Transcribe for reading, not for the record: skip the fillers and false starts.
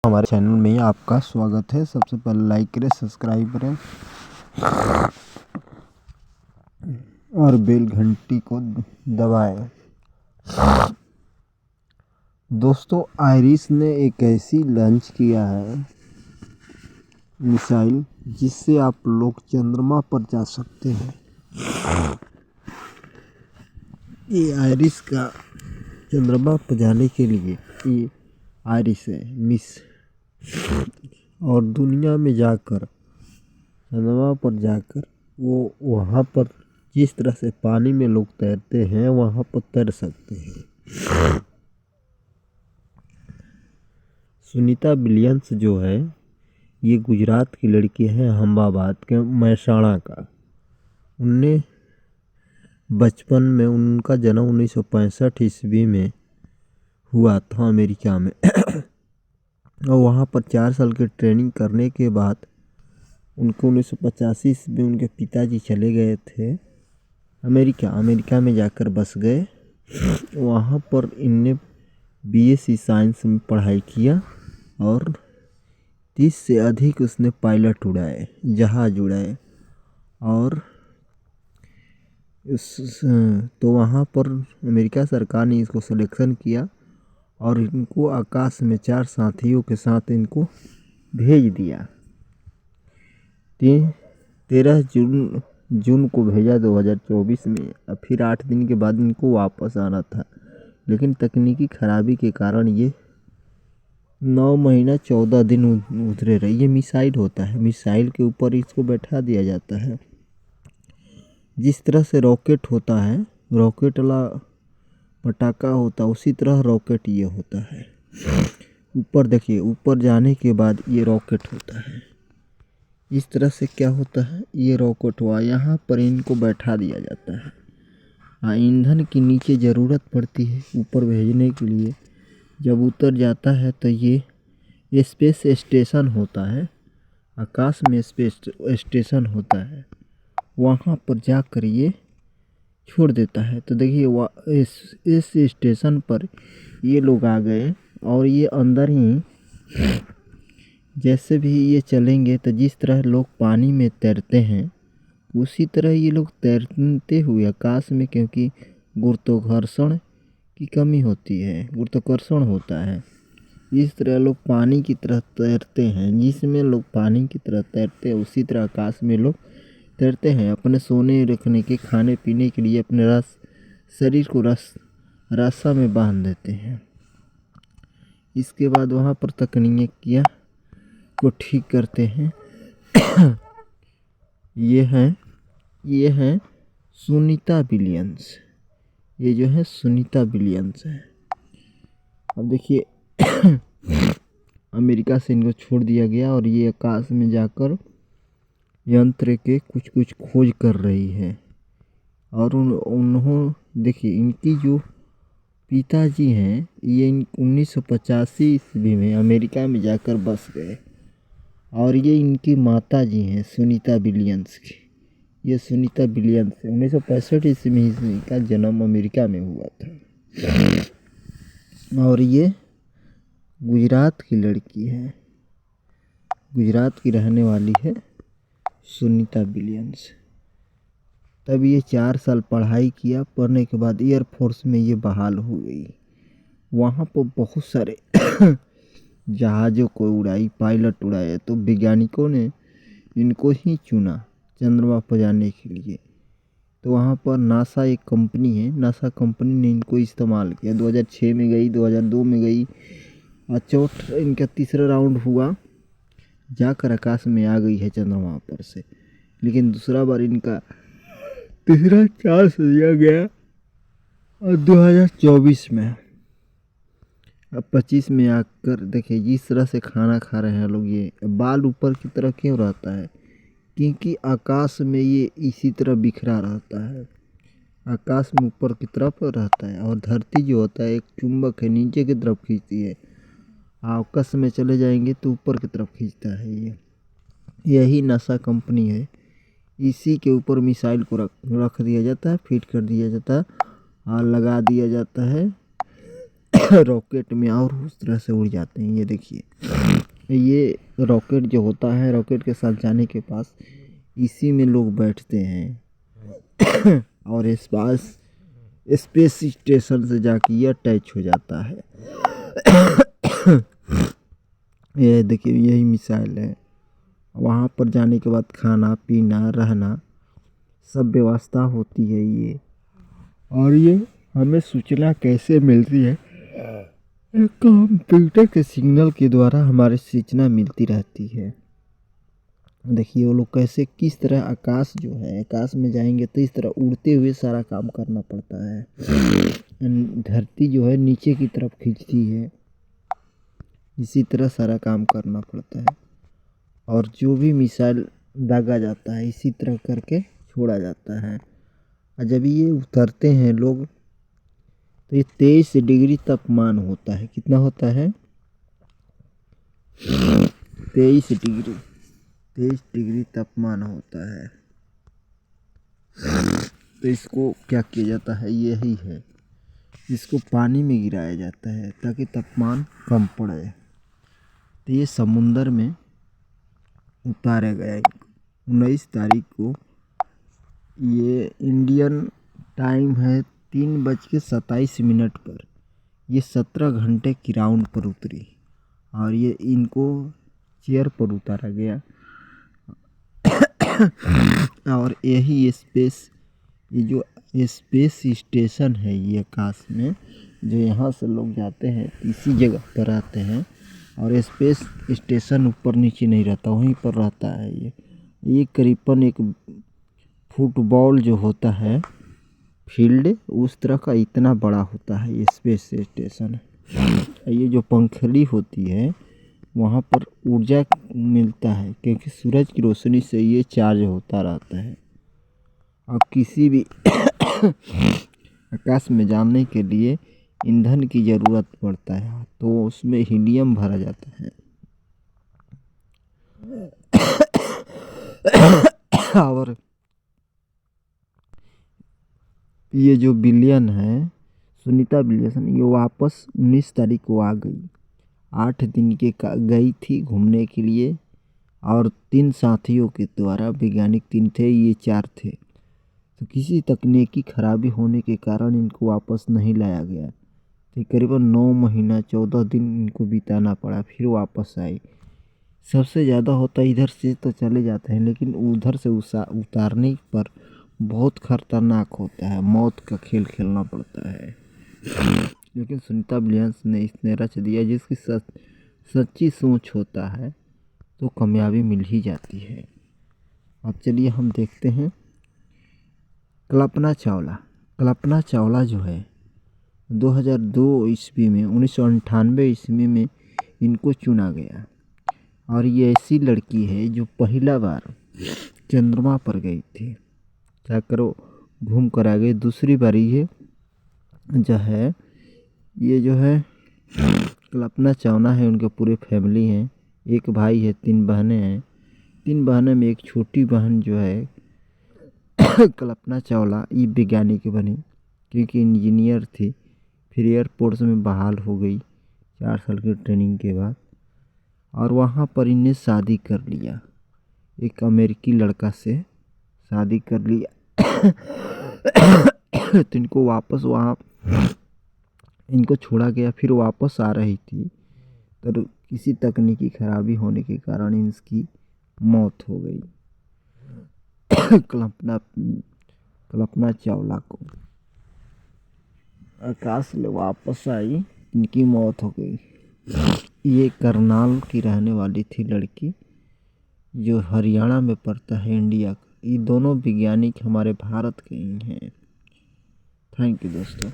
हमारे चैनल में आपका स्वागत है। सबसे पहले लाइक करें, सब्सक्राइब करें और बेल घंटी को दबाएं। दोस्तों, आयरिश ने एक ऐसी लॉन्च किया है मिसाइल जिससे आप लोग चंद्रमा पर जा सकते हैं। ये आयरिश का चंद्रमा पर जाने के लिए ये आयरिश है मिस और दुनिया में जाकर चंद्रमा पर जाकर वो वहाँ पर जिस तरह से पानी में लोग तैरते हैं वहाँ पर तैर सकते हैं। सुनीता विलियम्स जो है ये गुजरात की लड़की है, अहमदाबाद के महसाणा का। उनने बचपन में उनका जन्म 1965 ईस्वी में हुआ था अमेरिका में और वहाँ पर 4 साल की ट्रेनिंग करने के बाद उनको 1985 ईस्वी उनके पिताजी चले गए थे अमेरिका में जाकर बस गए। वहाँ पर इनने बीएससी साइंस में पढ़ाई किया और 30 से अधिक उसने पायलट उड़ाए, जहाज उड़ाए और तो वहाँ पर अमेरिका सरकार ने इसको सिलेक्शन किया और इनको आकाश में 4 साथियों के साथ इनको भेज दिया। 13 जून को भेजा 2024 में। अब फिर 8 दिन के बाद इनको वापस आना था, लेकिन तकनीकी खराबी के कारण ये 9 महीना 14 दिन उतरे रहे। ये मिसाइल होता है, मिसाइल के ऊपर इसको बैठा दिया जाता है। जिस तरह से रॉकेट होता है, रॉकेट वाला पटाखा होता है, उसी तरह रॉकेट ये होता है। ऊपर देखिए, ऊपर जाने के बाद ये रॉकेट होता है। इस तरह से क्या होता है, ये रॉकेट हुआ, यहाँ पर इनको बैठा दिया जाता है। हाँ, ईंधन की नीचे ज़रूरत पड़ती है ऊपर भेजने के लिए। जब उतर जाता है तो ये स्पेस स्टेशन होता है, आकाश में स्पेस स्टेशन होता है, वहाँ पर जाकर ये छोड़ देता है। तो देखिए इस स्टेशन पर ये लोग आ गए और ये अंदर ही जैसे भी ये चलेंगे तो जिस तरह लोग पानी में तैरते हैं उसी तरह ये लोग तैरते हुए आकाश में, क्योंकि गुरुत्वाकर्षण की कमी होती है, गुरुत्वाकर्षण होता है, इस तरह लोग पानी की तरह तैरते हैं। जिसमें लोग पानी की तरह तैरते हैं उसी तरह आकाश में लोग तैरते हैं। अपने सोने रखने के, खाने पीने के लिए अपने शरीर को रास्ता में बांध देते हैं। इसके बाद वहाँ पर तकनीकियाँ को ठीक करते हैं। ये हैं सुनीता विलियम्स। ये जो है सुनीता विलियम्स है। अब देखिए अमेरिका से इनको छोड़ दिया गया और ये आकाश में जाकर यंत्र के कुछ खोज कर रही है। और उन्होंने देखिए, इनकी जो पिताजी हैं ये 1985 ईस्वी में अमेरिका में जाकर बस गए और ये इनकी माता जी हैं सुनीता विलियम्स की। ये सुनीता विलियम्स 1965 ईस्वी में इनका जन्म अमेरिका में हुआ था और ये गुजरात की लड़की है, गुजरात की रहने वाली है सुनीता विलियम्स। तब ये 4 साल पढ़ाई किया, पढ़ने के बाद एयरफोर्स में ये बहाल हो गई। वहाँ पर बहुत सारे जहाज़ों को उड़ाई, पायलट उड़ाए, तो वैज्ञानिकों ने इनको ही चुना चंद्रमा पर जाने के लिए। तो वहाँ पर नासा एक कंपनी है, नासा कंपनी ने इनको इस्तेमाल किया। 2006 में गई, 2002 में गई और इनका तीसरा राउंड हुआ, जाकर आकाश में आ गई है चंद्रमा पर से। लेकिन दूसरा बार इनका तीसरा चांस दिया गया और 2024 में, अब 25 में आकर देखिए जिस तरह से खाना खा रहे हैं लोग। ये बाल ऊपर की तरह क्यों रहता है, क्योंकि आकाश में ये इसी तरह बिखरा रहता है, आकाश में ऊपर की तरफ रहता है और धरती जो होता है एक चुंबक है, नीचे की तरफ खींचती है। आकाश में चले जाएंगे तो ऊपर की तरफ खींचता है। यही नासा कंपनी है, इसी के ऊपर मिसाइल को रख दिया जाता है, फिट कर दिया जाता है और लगा दिया जाता है रॉकेट में और उस तरह से उड़ जाते हैं। ये देखिए, ये रॉकेट जो होता है, रॉकेट के साथ जाने के पास इसी में लोग बैठते हैं और स्पेस स्टेशन से जाके ये अटैच हो जाता है। ये देखिए, यही मिसाइल है। वहाँ पर जाने के बाद खाना पीना रहना सब व्यवस्था होती है ये। और ये हमें सूचना कैसे मिलती है? कंप्यूटर के सिग्नल के द्वारा हमारे सूचना मिलती रहती है। देखिए वो लोग कैसे, किस तरह आकाश जो है, आकाश में जाएंगे तो इस तरह उड़ते हुए सारा काम करना पड़ता है। धरती जो है नीचे की तरफ खींचती है, इसी तरह सारा काम करना पड़ता है। और जो भी मिसाइल दागा जाता है इसी तरह करके छोड़ा जाता है। और जब ये उतरते हैं लोग तो ये 23 डिग्री तापमान होता है। कितना होता है? 23 डिग्री, 23 डिग्री तापमान होता है। तो इसको क्या किया जाता है? यही है, इसको पानी में गिराया जाता है ताकि तापमान कम पड़े। तो ये समुंदर में उतारा गया 19 तारीख को। ये इंडियन टाइम है 3:27 पर। ये 17 घंटे की राउंड पर उतरी और ये इनको चेयर पर उतारा गया। और यही ये जो स्पेस स्टेशन है, ये आकाश में जो यहाँ से लोग जाते हैं इसी जगह पर आते हैं। और स्पेस स्टेशन ऊपर नीचे नहीं रहता, वहीं पर रहता है। ये करीबन एक फुटबॉल जो होता है फील्ड, उस तरह का इतना बड़ा होता है ये स्पेस स्टेशन। ये जो पंखुड़ी होती है वहाँ पर ऊर्जा मिलता है क्योंकि सूरज की रोशनी से ये चार्ज होता रहता है। और किसी भी आकाश में जाने के लिए ईंधन की ज़रूरत पड़ता है, तो उसमें हीलियम भरा जाता है। और ये जो विलियन है, सुनीता विलियम्स, ये वापस 19 तारीख को आ गई। 8 दिन के गई थी घूमने के लिए और 3 साथियों के द्वारा, वैज्ञानिक 3 थे, ये 4 थे। तो किसी तकनीकी खराबी होने के कारण इनको वापस नहीं लाया गया। तो करीबन 9 महीना 14 दिन इनको बिताना पड़ा, फिर वापस आई। सबसे ज़्यादा होता इधर से तो चले जाते हैं, लेकिन उधर से उतारने पर बहुत खतरनाक होता है, मौत का खेल खेलना पड़ता है। लेकिन सुनीता विलियम्स ने इसने रच दिया, जिसकी सच्ची सोच होता है तो कामयाबी मिल ही जाती है। अब चलिए हम देखते हैं कल्पना चावला। कल्पना चावला जो है 2002 ईस्वी में, 1998 ईस्वी में इनको चुना गया। और ये ऐसी लड़की है जो पहला बार चंद्रमा पर गई थी, क्या करो घूम कर आ गई। दूसरी बारी ये जो है कल्पना चावला है, उनके पूरे फैमिली हैं, एक भाई है, 3 बहनें हैं। 3 बहनें में एक छोटी बहन जो है कल्पना चावला ये वैज्ञानिक बनी क्योंकि इंजीनियर थी। फिर एयरफोर्स में बहाल हो गई 4 साल की ट्रेनिंग के बाद, और वहाँ पर इन्हें शादी कर लिया, एक अमेरिकी लड़का से शादी कर लिया। तो इनको वापस वहाँ इनको छोड़ा गया, फिर वापस आ रही थी तो किसी तकनीकी खराबी होने के कारण इसकी मौत हो गई। कल्पना चावला को आकाश में वापस आई, इनकी मौत हो गई। ये करनाल की रहने वाली थी लड़की, जो हरियाणा में पड़ता है इंडिया का। ये दोनों वैज्ञानिक हमारे भारत के ही हैं। थैंक यू दोस्तों।